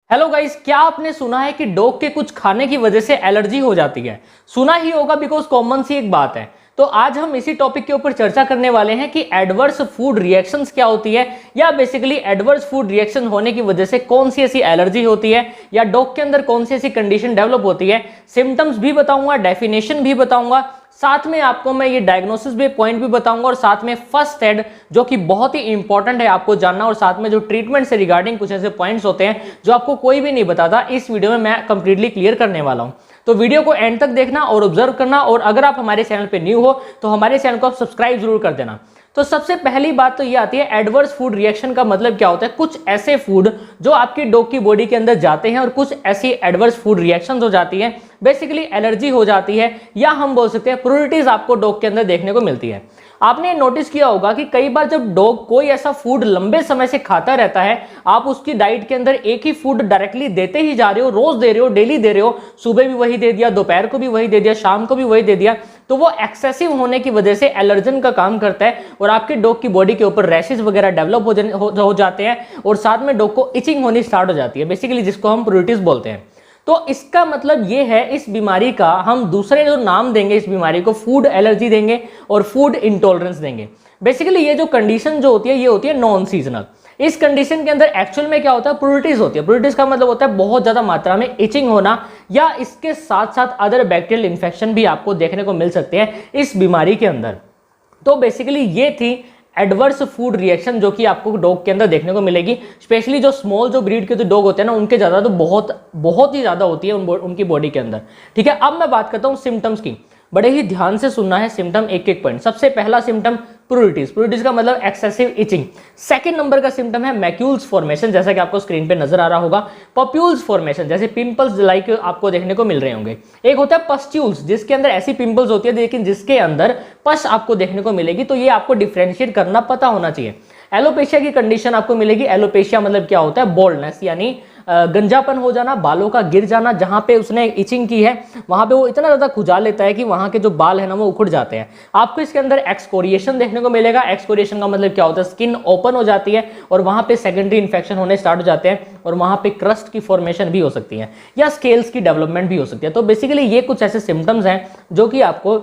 Hello guys, क्या आपने सुना है कि डॉग के कुछ खाने की वजह से एलर्जी हो जाती है? सुना ही होगा बिकॉज कॉमन सी एक बात है। तो आज हम इसी टॉपिक के ऊपर चर्चा करने वाले हैं कि एडवर्स फूड रिएक्शंस क्या होती है, या बेसिकली एडवर्स फूड रिएक्शन होने की वजह से कौन सी ऐसी एलर्जी होती है, या डॉग के अंदर कौन सी ऐसी कंडीशन डेवलप होती है। सिम्टम्स भी बताऊंगा, डेफिनेशन भी बताऊंगा, साथ में आपको मैं ये डायग्नोसिस भी पॉइंट भी बताऊंगा, और साथ में फर्स्ट एड जो कि बहुत ही इंपॉर्टेंट है आपको जानना, और साथ में जो ट्रीटमेंट से रिगार्डिंग कुछ ऐसे पॉइंट्स होते हैं जो आपको कोई भी नहीं बताता, इस वीडियो में मैं कंप्लीटली क्लियर करने वाला हूं। तो वीडियो को एंड तक देखना और ऑब्जर्व करना, और अगर आप हमारे चैनल पे न्यू हो तो हमारे चैनल को आप सब्सक्राइब जरूर कर देना। तो सबसे पहली बात तो ये आती है, एडवर्स फूड रिएक्शन का मतलब क्या होता है। कुछ ऐसे फूड जो आपकी डॉग की बॉडी के अंदर जाते हैं और कुछ ऐसी एडवर्स फूड रिएक्शंस हो जाती है, बेसिकली एलर्जी हो जाती है, या हम बोल सकते हैं प्रोरिटीज आपको डॉग के अंदर देखने को मिलती है। आपने नोटिस किया होगा कि कई बार जब डॉग कोई ऐसा फूड लंबे समय से खाता रहता है, आप उसकी डाइट के अंदर एक ही फूड डायरेक्टली देते ही जा रहे हो, रोज दे रहे हो, डेली दे रहे हो, सुबह भी वही दे दिया, दोपहर को भी वही दे दिया, शाम को भी वही दे दिया, तो वो एक्सेसिव होने की वजह से एलर्जन का काम करता है और आपके डॉग की बॉडी के ऊपर रैशेस वगैरह डेवलप हो जाते हैं, और साथ में डॉग को इचिंग होनी स्टार्ट हो जाती है, बेसिकली जिसको हम प्रोरिटीज बोलते हैं। तो इसका मतलब ये है, इस बीमारी का हम दूसरे जो नाम देंगे इस बीमारी को, फूड एलर्जी देंगे और फूड इंटॉलरेंस देंगे। बेसिकली ये जो कंडीशन जो होती है ये होती है नॉन सीजनल। इस कंडीशन के अंदर एक्चुअल में क्या होता है, प्रोरिटीज होती है। प्रोरिटीज का मतलब होता है बहुत ज्यादा मात्रा में इचिंग होना, या इसके साथ साथ अदर बैक्टीरियल इन्फेक्शन भी आपको देखने को मिल सकते हैं इस बीमारी के अंदर। तो बेसिकली ये थी एडवर्स फूड रिएक्शन जो कि आपको डॉग के अंदर देखने को मिलेगी। स्पेशली जो स्मॉल जो ब्रीड के जो डॉग होते हैं ना, उनके ज्यादा तो बहुत ही ज्यादा होती है उनकी बॉडी के अंदर। ठीक है, अब मैं बात करता हूं सिम्टम्स की। बड़े ही ध्यान से सुनना है सिम्टम, एक एक पॉइंट। सबसे पहला सिम्टम प्रोरिटीज। प्रोरिटीज का मतलब एक्सेसिव इचिंग। सेकंड नंबर का सिम्टम है मैक्यूल्स फॉर्मेशन, जैसा कि आपको स्क्रीन पे नजर आ रहा होगा। पप्यूल्स फॉर्मेशन, जैसे पिंपल्स लाइक आपको देखने को मिल रहे होंगे। एक होता है पस्ट्यूल्स, जिसके अंदर ऐसी पिंपल्स होती है लेकिन जिसके अंदर पस आपको देखने को मिलेगी। तो ये आपको डिफरेंशिएट करना पता होना चाहिए। एलोपेशिया की कंडीशन आपको मिलेगी। एलोपेशिया मतलब क्या होता है, बोल्डनेस, यानी गंजापन हो जाना, बालों का गिर जाना। जहां पे उसने इचिंग की है वहां पे वो इतना ज्यादा खुजा लेता है कि वहां के जो बाल है ना वो उखड़ जाते हैं। आपको इसके अंदर एक्सकोरिएशन देखने को मिलेगा। एक्सकोरिएशन का मतलब क्या होता है, स्किन ओपन हो जाती है और वहां पे सेकेंडरी इन्फेक्शन होने स्टार्ट हो जाते हैं, और वहां पे क्रस्ट की फॉर्मेशन भी हो सकती है, या स्केल्स की डेवलपमेंट भी हो सकती है। तो बेसिकली ये कुछ ऐसे सिम्टम्स हैं जो कि आपको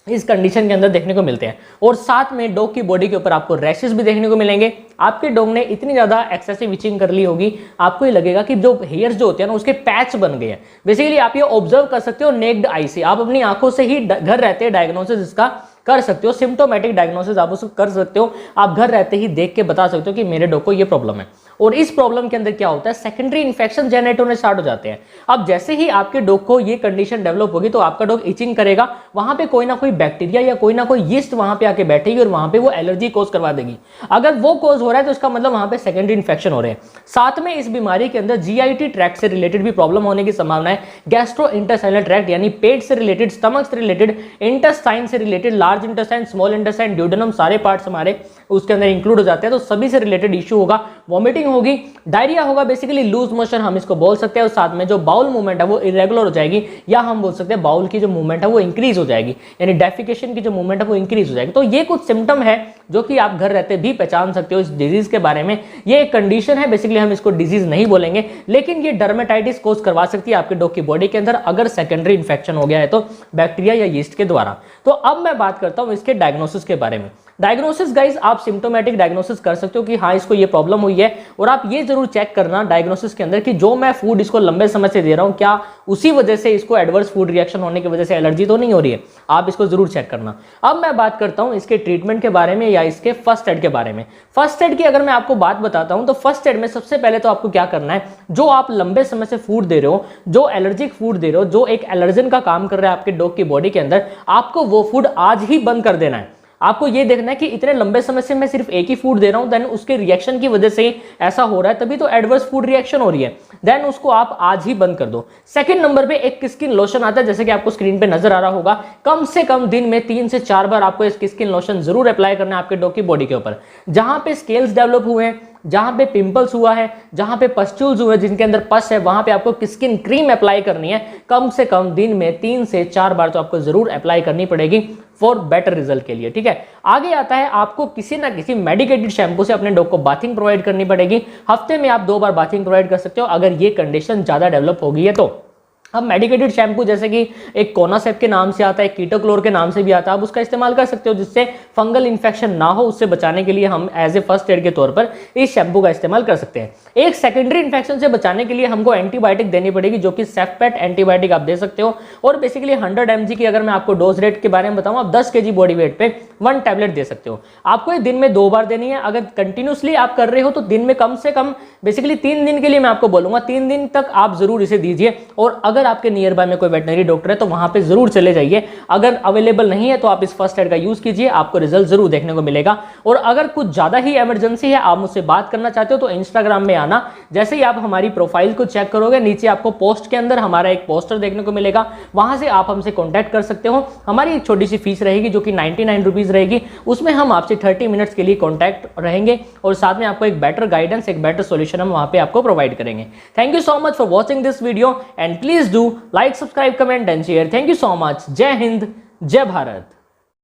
इस कंडीशन के अंदर देखने को मिलते हैं। और साथ में डॉग की बॉडी के ऊपर आपको रैशेस भी देखने को मिलेंगे। आपके डॉग ने इतनी ज्यादा एक्सेसिव इचिंग कर ली होगी, आपको ये लगेगा कि जो हेयर्स जो होते हैं ना उसके पैच बन गए हैं। बेसिकली आप ये ऑब्जर्व कर सकते हो नेक्ड आई से, आप अपनी आंखों से ही घर रहते डायग्नोसिस इसका कर सकते हो। सिम्टोमेटिक डायग्नोसिस आप उसको कर सकते हो। आप घर रहते ही देख के बता सकते हो कि मेरे डॉग को ये प्रॉब्लम है। और इस प्रॉब्लम के अंदर क्या होता है, सेकेंडरी इन्फेक्शन जनरेट होने स्टार्ट हो जाते हैं। अब जैसे ही आपके डॉग को ये कंडीशन डेवलप होगी तो आपका डॉग इचिंग करेगा, वहां पे कोई ना कोई बैक्टीरिया या कोई ना कोई यीस्ट वहां पे आके बैठेगी और वहां पे वो एलर्जी कॉज करवा देगी। अगर वो कॉज हो रहा है तो इसका मतलब वहां पे सेकेंडरी इन्फेक्शन हो रहे हैं। साथ में इस बीमारी के अंदर जीआईटी ट्रैक्ट से रिलेटेड भी प्रॉब्लम होने की संभावना है। गैस्ट्रो इंटेस्टाइनल ट्रैक्ट, यानी पेट से रिलेटेड, स्टमक से रिलेटेड, इंटेस्टाइन से related, large intestine, small intestine, duodenum, सारे पार्ट्स हमारे उसके अंदर इंक्लूड हो जाते हैं। तो सभी से रिलेटेड इश्यू होगा। वॉमिटिंग होगी, डायरिया होगा, बेसिकली लूज मोशन हम इसको बोल सकते हैं। और साथ में जो बाउल मूवमेंट है वो इरेगुलर हो जाएगी, या हम बोल सकते हैं बाउल की जो मूवमेंट है वो इंक्रीज हो जाएगी, यानी डेफिकेशन की जो मूवमेंट है वो इंक्रीज हो जाएगी। तो ये कुछ सिम्टम है जो कि आप घर रहते भी पहचान सकते हो इस डिजीज के बारे में। ये एक कंडीशन है, बेसिकली हम इसको डिजीज नहीं बोलेंगे, लेकिन ये डर्मेटाइटिस कोज करवा सकती है आपके डॉग की बॉडी के अंदर अगर सेकेंडरी इन्फेक्शन हो गया है तो, बैक्टीरिया या यीस्ट के द्वारा। तो अब मैं बात करता हूं इसके डायग्नोसिस के बारे में। डायग्नोसिस गाइस, आप सिम्टोमेटिक डायग्नोसिस कर सकते हो कि हाँ इसको ये प्रॉब्लम हुई है, और आप ये जरूर चेक करना डायग्नोसिस के अंदर कि जो मैं फूड इसको लंबे समय से दे रहा हूं क्या उसी वजह से इसको एडवर्स फूड रिएक्शन होने की वजह से एलर्जी तो नहीं हो रही है। आप इसको जरूर चेक करना। अब मैं बात करता हूं इसके ट्रीटमेंट के बारे में या इसके फर्स्ट एड के बारे में। फर्स्ट एड की अगर मैं आपको बात बताता हूं तो फर्स्ट एड में सबसे पहले तो आपको क्या करना है, जो आप लंबे समय से फूड दे रहे हो, जो एलर्जिक फूड दे रहे हो, जो एक एलर्जन का काम कर रहा है आपके डॉग की बॉडी के अंदर, आपको वो फूड आज ही बंद कर देना है। आपको ये देखना है कि इतने लंबे समय से मैं सिर्फ एक ही फूड दे रहा हूं, देन उसके रिएक्शन की वजह से ऐसा हो रहा है, तभी तो एडवर्स फूड रिएक्शन हो रही है, देन उसको आप आज ही बंद कर दो। सेकंड नंबर पे एक स्किन लोशन आता है, जैसे कि आपको स्क्रीन पे नजर आ रहा होगा। कम से कम दिन में 3 से 4 बार आपको इस स्किन लोशन जरूर अप्लाई करना है आपके डॉग की बॉडी के ऊपर। जहां पे स्केल्स डेवलप हुए हैं, जहां पे पिंपल्स हुआ है, जहां पे पस्ट्यूल्स हुए जिनके अंदर पस है, वहां पे आपको स्किन क्रीम अप्लाई करनी है। कम से कम दिन में 3 से 4 बार तो आपको जरूर अप्लाई करनी पड़ेगी। फॉर बेटर रिजल्ट के लिए। ठीक है, आगे आता है आपको किसी ना किसी मेडिकेटेड शैम्पू से अपने डॉग को बाथिंग प्रोवाइड करनी पड़ेगी। हफ्ते में आप 2 बार बाथिंग प्रोवाइड कर सकते हो अगर ये कंडीशन ज्यादा डेवलप हो गई है तो। अब मेडिकेटेड शैम्पू जैसे कि एक कोनासेप के नाम से आता है, कीटोक्लोर के नाम से भी आता है, आप उसका इस्तेमाल कर सकते हो जिससे फंगल इन्फेक्शन ना हो। उससे बचाने के लिए हम एज ए फर्स्ट एड के तौर पर इस शैम्पू का इस्तेमाल कर सकते हैं। एक सेकेंडरी इन्फेक्शन से बचाने के लिए हमको एंटीबायोटिक देनी पड़ेगी जो कि सेफपेट एंटीबायोटिक आप दे सकते हो। और बेसिकली 100 mg की अगर मैं आपको डोज रेट के बारे में बताऊं, आप 10 kg बॉडी वेट पे 1 टैबलेट दे सकते हो। आपको ये दिन में 2 बार देनी है। अगर कंटिन्यूसली आप कर रहे हो तो दिन में कम से कम बेसिकली 3 दिन के लिए मैं आपको बोलूंगा, 3 दिन तक आप जरूर इसे दीजिए। और अगर आपके नियर बाय में कोई वेटनरी डॉक्टर है तो वहां पे जरूर चले जाइए। अगर अवेलेबल नहीं है तो आप इस फर्स्ट एड का यूज कीजिए, आपको रिजल्ट जरूर देखने को मिलेगा। और अगर कुछ ज्यादा ही इमरजेंसी है, आप मुझसे बात करना चाहते हो तो इंस्टाग्राम में आना। जैसे ही आप हमारी प्रोफाइल को चेक करोगे, नीचे आपको पोस्ट के अंदर हमारा एक पोस्टर देखने को मिलेगा, वहां से आप हमसे कॉन्टैक्ट कर सकते हो। हमारी एक छोटी सी फीस रहेगी जो कि 99 रुपीज रहेगी, उसमें हम आपसे 30 मिनट्स के लिए कॉन्टैक्ट रहेंगे और साथ में आपको एक बेटर गाइडेंस, एक बेटर सॉल्यूशन हम वहां पे आपको प्रोवाइड करेंगे। Thank you so much for watching this video and please do like, subscribe, comment and share. Thank you so much. जय हिंद, जय भारत।